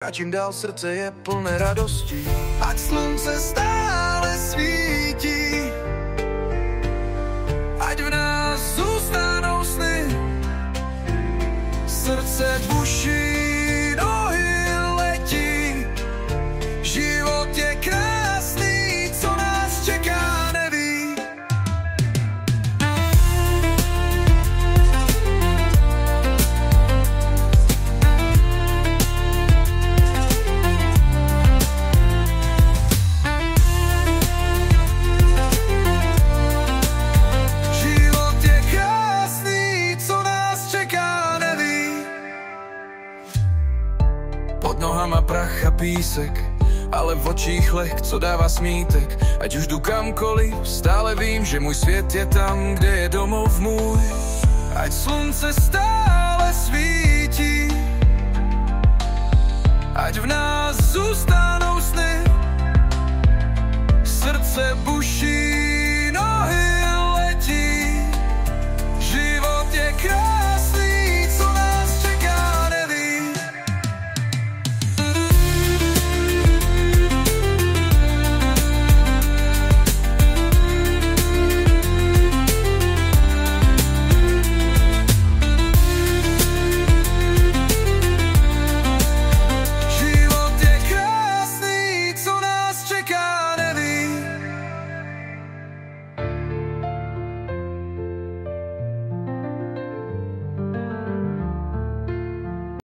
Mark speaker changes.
Speaker 1: A čím dál srdce je plné radosti. Ať slunce stále svítí, ať v nás zůstanou sny. Srdce buší, nohy letí. Život je krásný, co nás čeká, neví. Pod nohama prach a písek, ale v očích leh, co dává smítek. Ať už jdu kamkoliv, stále vím, že můj svět je tam, kde je domov můj. Ať slunce stále svítí, ať v nás zůstane